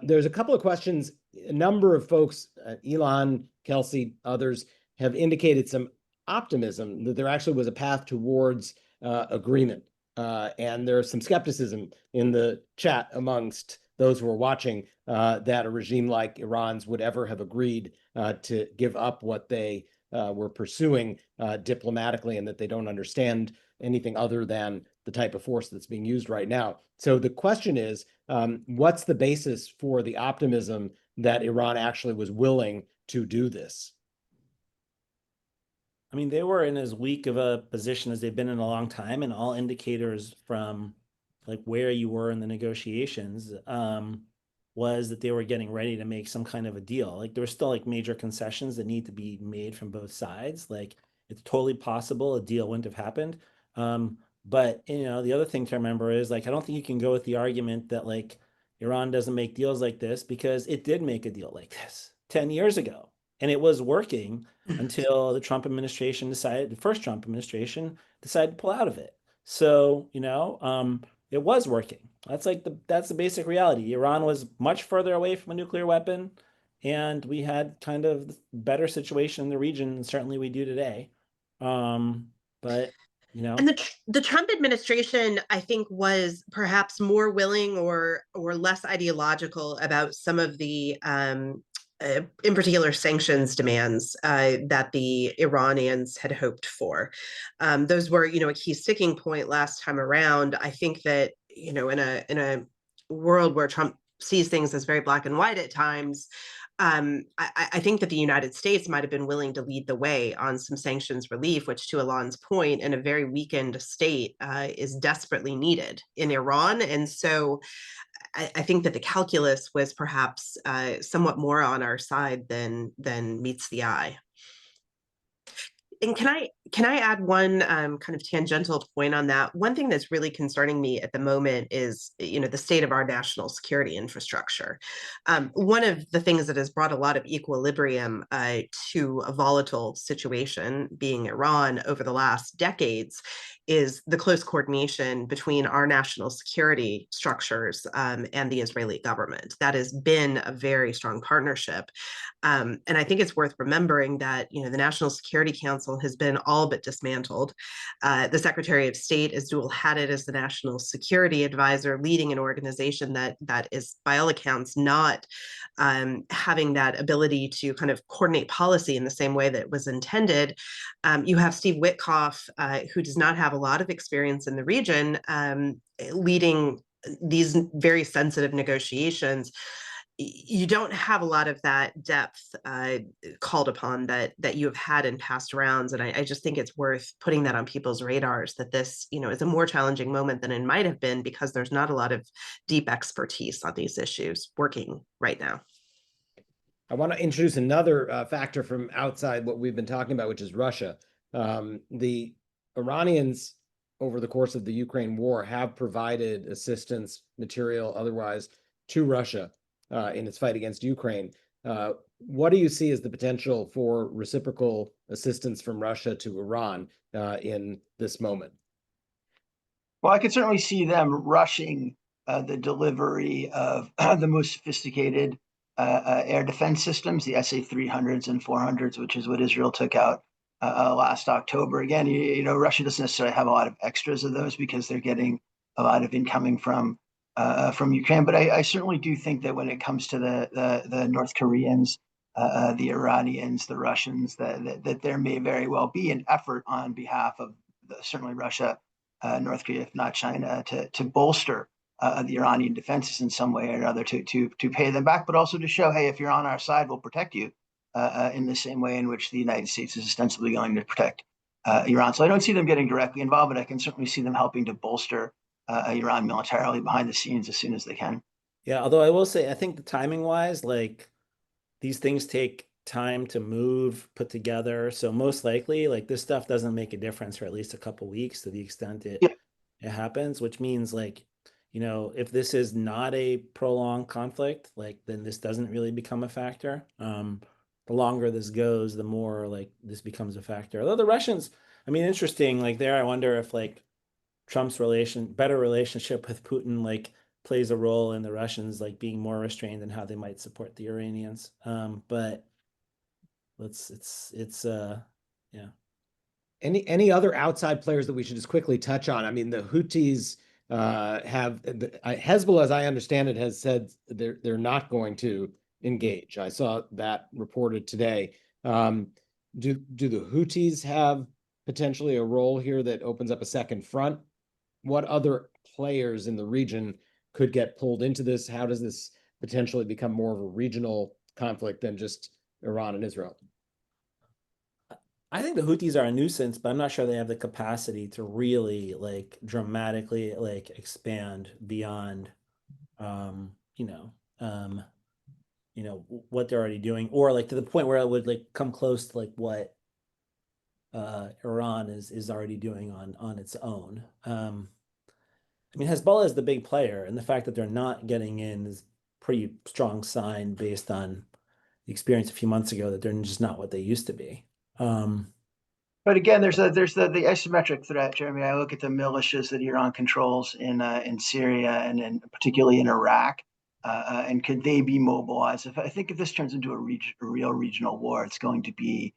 There's a couple of questions. A number of folks, Ilan, Kelsey, others, have indicated some optimism that there actually was a path towards agreement. And there's some skepticism in the chat amongst those who are watching that a regime like Iran's would ever have agreed to give up what they were pursuing diplomatically, and that they don't understand anything other than the type of force that's being used right now. So the question is, what's the basis for the optimism that Iran actually was willing to do this? I mean, they were in as weak of a position as they've been in a long time, and all indicators from like where you were in the negotiations was that they were getting ready to make some kind of a deal. Like there were still like major concessions that need to be made from both sides. Like it's totally possible a deal wouldn't have happened. But the other thing to remember is like I don't think you can go with the argument that like Iran doesn't make deals like this, because it did make a deal like this 10 years ago. and it was working until the first Trump administration decided to pull out of it. So, it was working. That's the basic reality. Iran was much further away from a nuclear weapon, and we had kind of better situation in the region than certainly we do today. But And the Trump administration, I think, was perhaps more willing or less ideological about some of the in particular sanctions demands that the Iranians had hoped for. Those were, a key sticking point last time around. I think that, in a world where Trump sees things as very black and white at times, I think that the United States might have been willing to lead the way on some sanctions relief, which, to Ilan's point, in a very weakened state, is desperately needed in Iran. And so I think that the calculus was perhaps somewhat more on our side than meets the eye. And can I add one kind of tangential point on that? One thing that's really concerning me at the moment is, the state of our national security infrastructure. One of the things that has brought a lot of equilibrium to a volatile situation, being Iran, over the last decades, is the close coordination between our national security structures and the Israeli government. That has been a very strong partnership. And I think it's worth remembering that, the National Security Council has been all but dismantled. The Secretary of State is dual-hatted as the National Security Advisor, leading an organization that is, by all accounts, not having that ability to kind of coordinate policy in the same way that was intended. You have Steve Witkoff, who does not have a lot of experience in the region, leading these very sensitive negotiations. You don't have a lot of that depth called upon that you have had in past rounds. And I just think it's worth putting that on people's radars, that this, is a more challenging moment than it might have been, because there's not a lot of deep expertise on these issues working right now. I want to introduce another factor from outside what we've been talking about, which is Russia. The Iranians, over the course of the Ukraine war, have provided assistance, material, otherwise, to Russia in its fight against Ukraine. What do you see as the potential for reciprocal assistance from Russia to Iran in this moment? Well, I could certainly see them rushing the delivery of the most sophisticated air defense systems, the SA-300s and 400s, which is what Israel took out last October. Again, Russia doesn't necessarily have a lot of extras of those because they're getting a lot of incoming from Ukraine. But I certainly do think that when it comes to the North Koreans, the Iranians, the Russians, that there may very well be an effort on behalf of certainly Russia, North Korea, if not China, to bolster the Iranian defenses in some way or another, to pay them back, but also to show, hey, if you're on our side, we'll protect you in the same way in which the United States is ostensibly going to protect Iran. So I don't see them getting directly involved, but I can certainly see them helping to bolster Iran militarily behind the scenes as soon as they can. Yeah, although I will say, I think the timing wise, these things take time to move, put together. So most likely, this stuff doesn't make a difference for at least a couple weeks, to the extent it happens, which means if this is not a prolonged conflict, then this doesn't really become a factor. The longer this goes, the more this becomes a factor. Although the Russians, interesting, I wonder if Trump's better relationship with Putin plays a role in the Russians being more restrained in how they might support the Iranians. But yeah. Any other outside players that we should just quickly touch on? The Houthis have Hezbollah, as I understand it, has said they're not going to engage. I saw that reported today. Do the Houthis have potentially a role here that opens up a second front? What other players in the region could get pulled into this? How does this potentially become more of a regional conflict than just Iran and Israel? I think the Houthis are a nuisance, but I'm not sure they have the capacity to really dramatically expand beyond what they're already doing, or to the point where it would come close to what Iran is already doing on its own. Hezbollah is the big player, and the fact that they're not getting in is pretty strong sign based on experienced a few months ago, that they're just not what they used to be. But again, there's the asymmetric threat, Jeremy. I look at the militias that Iran controls in Syria and particularly in Iraq, and could they be mobilized? I think if this turns into a real regional war, it's going to be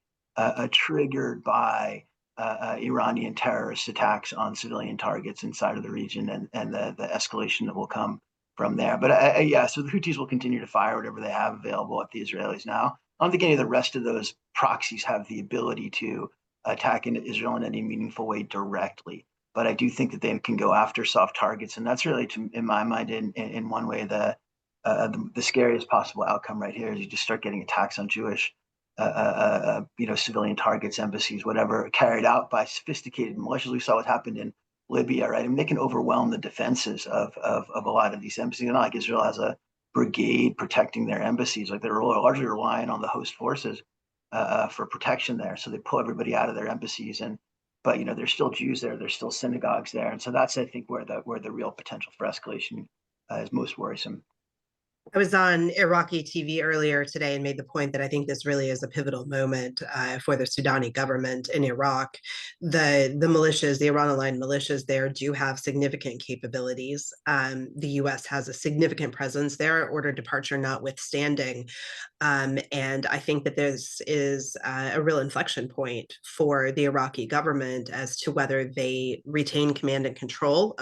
triggered by Iranian terrorist attacks on civilian targets inside of the region, and the escalation that will come from there. But yeah, so the Houthis will continue to fire whatever they have available at the Israelis now. I don't think any of the rest of those proxies have the ability to attack into Israel in any meaningful way directly. But I do think that they can go after soft targets, and that's really, in my mind, in one way, the scariest possible outcome right here is you just start getting attacks on Jewish, civilian targets, embassies, whatever, carried out by sophisticated militias. We saw what happened in Libya, right? I mean, they can overwhelm the defenses of a lot of these embassies. It's not like Israel has a brigade protecting their embassies. Like, they're largely relying on the host forces for protection there. So they pull everybody out of their embassies, but there's still Jews there, there's still synagogues there, and so that's, I think, where the real potential for escalation is most worrisome. I was on Iraqi TV earlier today and made the point that I think this really is a pivotal moment for the Sudani government in Iraq. The militias, the Iran-aligned militias there, do have significant capabilities. The U.S. has a significant presence there, order departure notwithstanding. And I think that this is a real inflection point for the Iraqi government as to whether they retain command and control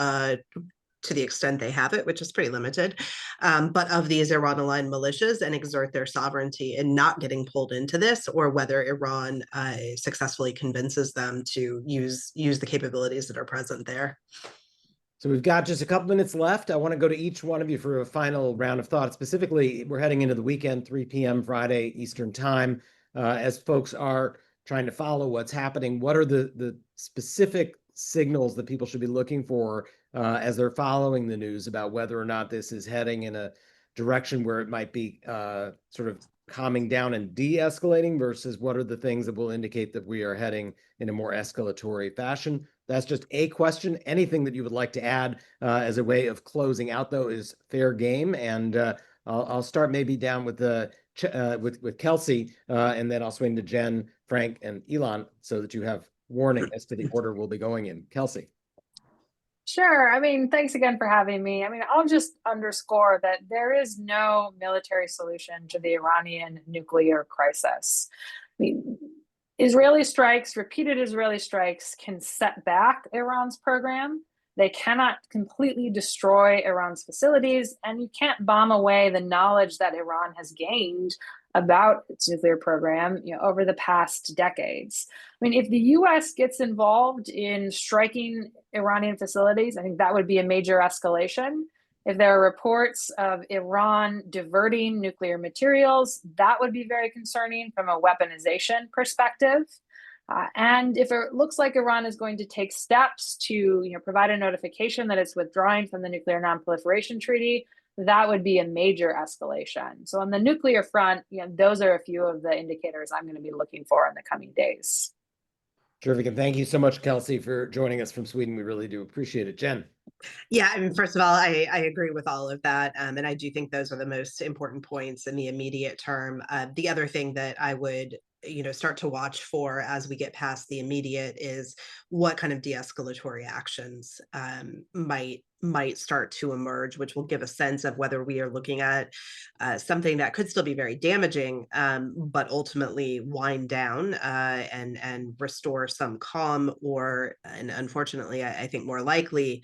to the extent they have it, which is pretty limited, but of these Iran-aligned militias, and exert their sovereignty in not getting pulled into this, or whether Iran successfully convinces them to use the capabilities that are present there. So we've got just a couple minutes left. I want to go to each one of you for a final round of thought. Specifically, we're heading into the weekend, 3 p.m. Friday Eastern Time. As folks are trying to follow what's happening, what are the specific signals that people should be looking for as they're following the news about whether or not this is heading in a direction where it might be sort of calming down and de-escalating, versus what are the things that will indicate that we are heading in a more escalatory fashion? That's just a question. Anything that you would like to add as a way of closing out, though, is fair game. And I'll start maybe down with with Kelsey, and then I'll swing to Jen, Frank, and Ilan, so that you have warning as to the order we'll be going in. Kelsey. Sure. I mean, thanks again for having me. I mean, I'll just underscore that there is no military solution to the Iranian nuclear crisis. I mean, repeated Israeli strikes can set back Iran's program. They cannot completely destroy Iran's facilities, and you can't bomb away the knowledge that Iran has gained about its nuclear program, over the past decades. I mean, if the U.S. gets involved in striking Iranian facilities, I think that would be a major escalation. If there are reports of Iran diverting nuclear materials, that would be very concerning from a weaponization perspective. And if it looks like Iran is going to take steps to, provide a notification that it's withdrawing from the Nuclear Nonproliferation Treaty, that would be a major escalation. So on the nuclear front, those are a few of the indicators I'm going to be looking for in the coming days. Terrific. And thank you so much, Kelsey, for joining us from Sweden. We really do appreciate it. Jen. Yeah, I mean, first of all, I agree with all of that. And I do think those are the most important points in the immediate term. The other thing that I would start to watch for as we get past the immediate is what kind of de-escalatory actions might start to emerge, which will give a sense of whether we are looking at something that could still be very damaging, but ultimately wind down and restore some calm, and unfortunately, I think more likely,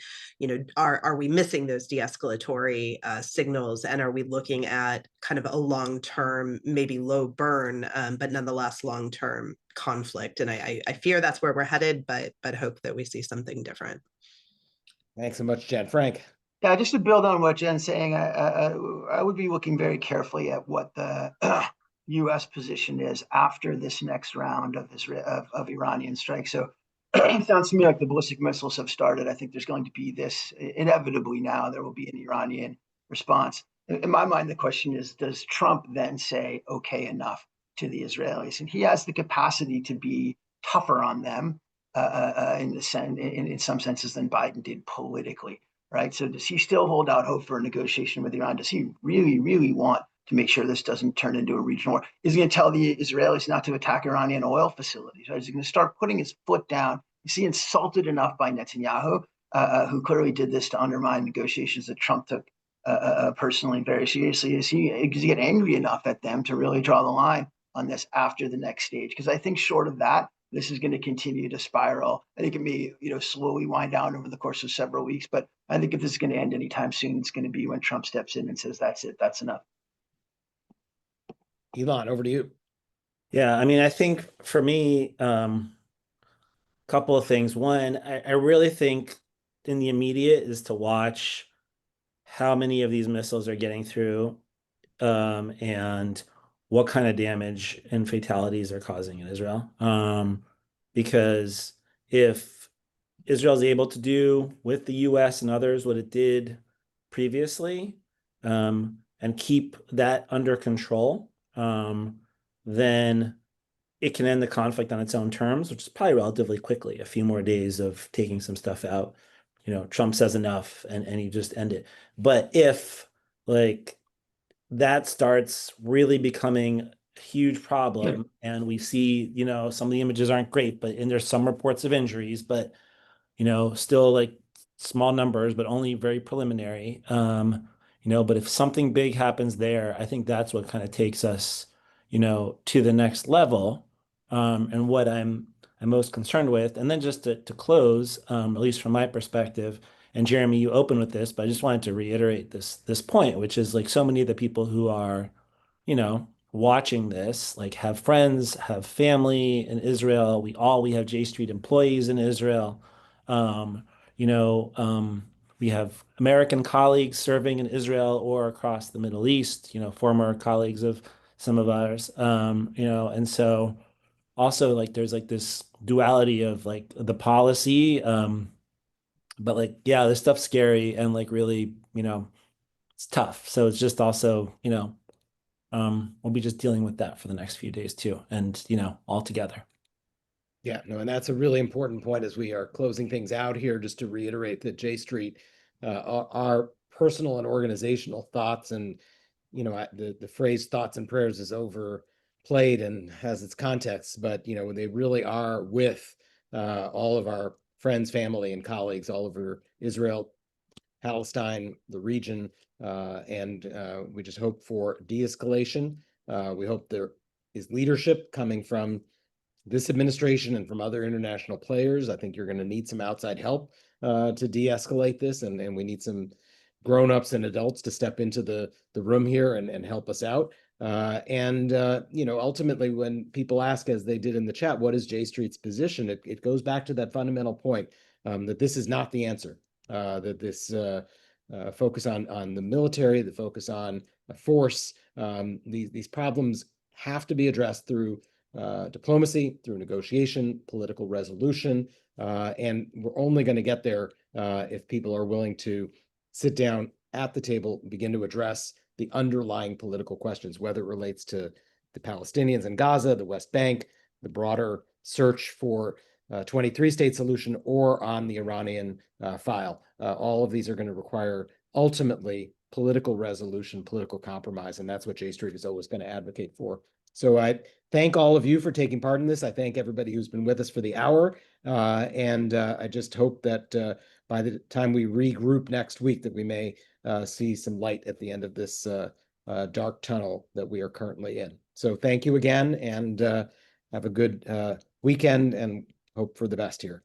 are we missing those de-escalatory signals, and are we looking at kind of a long-term, maybe low burn, but nonetheless long-term conflict? And I fear that's where we're headed, but hope that we see something different. Thanks so much, Jen. Frank. Yeah, just to build on what Jen's saying, I would be looking very carefully at what the U.S. position is after this next round of Iranian strikes. So it sounds to me like the ballistic missiles have started. I think there's going to be this, inevitably now, there will be an Iranian response. In my mind, the question is, does Trump then say, okay, enough to the Israelis? And he has the capacity to be tougher on them in some senses than Biden did politically, right? So does he still hold out hope for a negotiation with Iran? Does he really, really want to make sure this doesn't turn into a regional war? Is he going to tell the Israelis not to attack Iranian oil facilities? Or is he going to start putting his foot down? Is he insulted enough by Netanyahu, who clearly did this to undermine negotiations that Trump took personally and very seriously? Does he get angry enough at them to really draw the line on this after the next stage? Because I think short of that, this is going to continue to spiral. I think it may, slowly wind down over the course of several weeks. But I think if this is going to end anytime soon, it's going to be when Trump steps in and says, "That's it. That's enough." Ilan, over to you. Yeah, I mean, I think for me, couple of things. One, I really think in the immediate is to watch how many of these missiles are getting through, and what kind of damage and fatalities are causing in Israel. Because if Israel's able to do with the US and others what it did previously, and keep that under control, then it can end the conflict on its own terms, which is probably relatively quickly, a few more days of taking some stuff out. Trump says enough and you just end it. But if that starts really becoming a huge problem, and we see, some of the images aren't great, and there's some reports of injuries, but, still small numbers, but only very preliminary. But if something big happens there, I think that's what kind of takes us, to the next level. And what I'm most concerned with. And then just to close, at least from my perspective, and Jeremy, you opened with this, but I just wanted to reiterate this point, which is so many of the people who are, watching this, have friends, have family in Israel. We have J Street employees in Israel. We have American colleagues serving in Israel or across the Middle East, former colleagues of some of ours, and so also there's this duality of the policy, but yeah, this stuff's scary and really, it's tough. So it's just also, we'll be just dealing with that for the next few days too, and all together. Yeah, no, and that's a really important point as we are closing things out here, just to reiterate that J Street, our personal and organizational thoughts, and the phrase thoughts and prayers is overplayed and has its context, but they really are with all of our friends, family, and colleagues all over Israel, Palestine, the region, and we just hope for de-escalation. We hope there is leadership coming from this administration and from other international players. I think you're going to need some outside help to de-escalate this, and we need some grown-ups and adults to step into the room here and help us out. Ultimately, when people ask, as they did in the chat, what is J Street's position? It goes back to that fundamental point, that this is not the answer. That this focus on the military, the focus on force, these problems have to be addressed through diplomacy, through negotiation, political resolution, and we're only going to get there if people are willing to sit down at the table, begin to address the underlying political questions, whether it relates to the Palestinians in Gaza, the West Bank, the broader search for a 23-state solution, or on the Iranian file. All of these are going to require ultimately political resolution, political compromise, and that's what J Street is always going to advocate for. So I thank all of you for taking part in this. I thank everybody who's been with us for the hour, and I just hope that by the time we regroup next week, that we may see some light at the end of this dark tunnel that we are currently in. So thank you again, and have a good weekend, and hope for the best here.